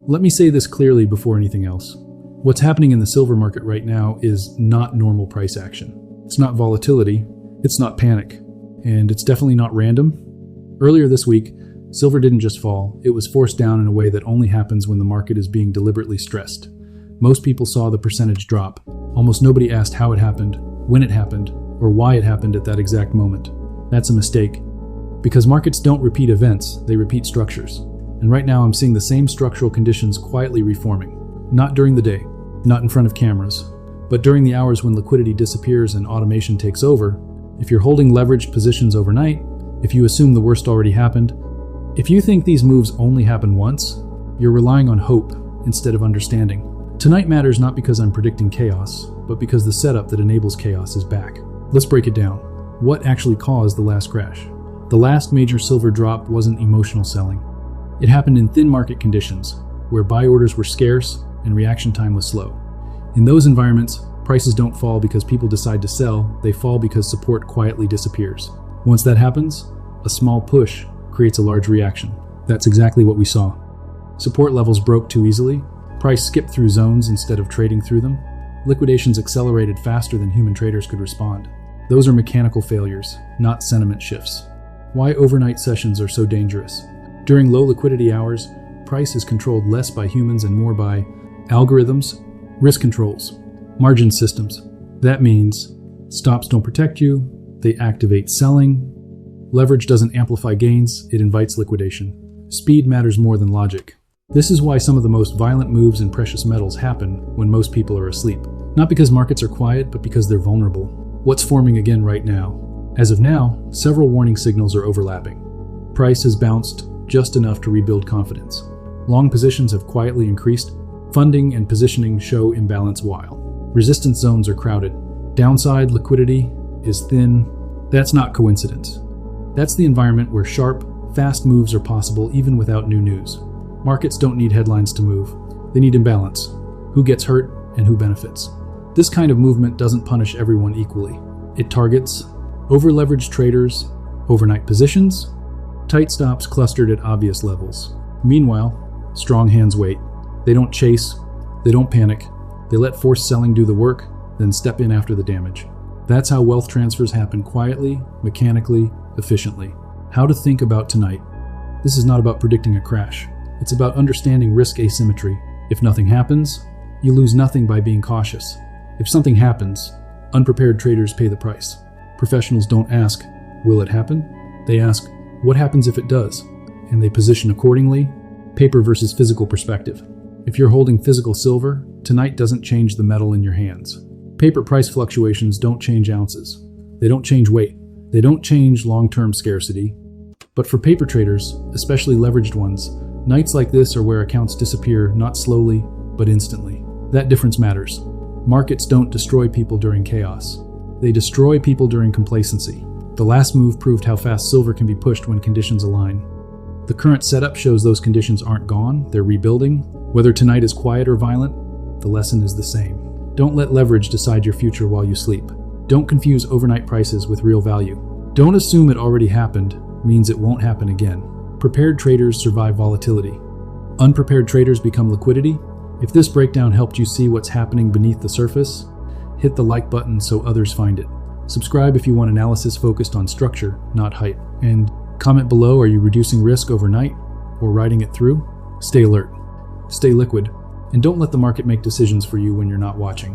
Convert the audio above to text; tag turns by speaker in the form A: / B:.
A: Let me say this clearly before anything else. What's happening in the silver market right now is not normal price action. It's not volatility, it's not panic, and it's definitely not random. Earlier this week, silver didn't just fall, it was forced down in a way that only happens when the market is being deliberately stressed. Most people saw the percentage drop. Almost nobody asked how it happened, when it happened, or why it happened at that exact moment. That's a mistake. Because markets don't repeat events, they repeat structures. And right now I'm seeing the same structural conditions quietly reforming. Not during the day, not in front of cameras, but during the hours when liquidity disappears and automation takes over. If you're holding leveraged positions overnight, if you assume the worst already happened, if you think these moves only happen once, you're relying on hope instead of understanding. Tonight matters not because I'm predicting chaos, but because the setup that enables chaos is back. Let's break it down. What actually caused the last crash? The last major silver drop wasn't emotional selling. It happened in thin market conditions, where buy orders were scarce and reaction time was slow. In those environments, prices don't fall because people decide to sell, they fall because support quietly disappears. Once that happens, a small push creates a large reaction. That's exactly what we saw. Support levels broke too easily, price skipped through zones instead of trading through them, liquidations accelerated faster than human traders could respond. Those are mechanical failures, not sentiment shifts. Why overnight sessions are so dangerous? During low liquidity hours, price is controlled less by humans and more by algorithms, risk controls, margin systems. That means stops don't protect you, they activate selling. Leverage doesn't amplify gains, it invites liquidation. Speed matters more than logic. This is why some of the most violent moves in precious metals happen when most people are asleep. Not because markets are quiet, but because they're vulnerable. What's forming again right now? As of now, several warning signals are overlapping. Price has bounced just enough to rebuild confidence. Long positions have quietly increased. Funding and positioning show imbalance while resistance zones are crowded. Downside liquidity is thin. That's not coincidence. That's the environment where sharp, fast moves are possible even without new news. Markets don't need headlines to move. They need imbalance. Who gets hurt and who benefits. This kind of movement doesn't punish everyone equally. It targets over-leveraged traders, overnight positions, tight stops clustered at obvious levels. Meanwhile, strong hands wait. They don't chase, they don't panic, they let forced selling do the work, then step in after the damage. That's how wealth transfers happen quietly, mechanically, efficiently. How to think about tonight. This is not about predicting a crash. It's about understanding risk asymmetry. If nothing happens, you lose nothing by being cautious. If something happens, unprepared traders pay the price. Professionals don't ask, will it happen? They ask, what happens if it does? And they position accordingly. Paper versus physical perspective. If you're holding physical silver, tonight doesn't change the metal in your hands. Paper price fluctuations don't change ounces. They don't change weight. They don't change long-term scarcity. But for paper traders, especially leveraged ones, nights like this are where accounts disappear not slowly, but instantly. That difference matters. Markets don't destroy people during chaos. They destroy people during complacency. The last move proved how fast silver can be pushed when conditions align. The current setup shows those conditions aren't gone, they're rebuilding. Whether tonight is quiet or violent, the lesson is the same. Don't let leverage decide your future while you sleep. Don't confuse overnight prices with real value. Don't assume it already happened means it won't happen again. Prepared traders survive volatility. Unprepared traders become liquidity. If this breakdown helped you see what's happening beneath the surface, hit the like button so others find it. Subscribe if you want analysis focused on structure, not hype. And comment below, are you reducing risk overnight or riding it through? Stay alert, stay liquid, and don't let the market make decisions for you when you're not watching.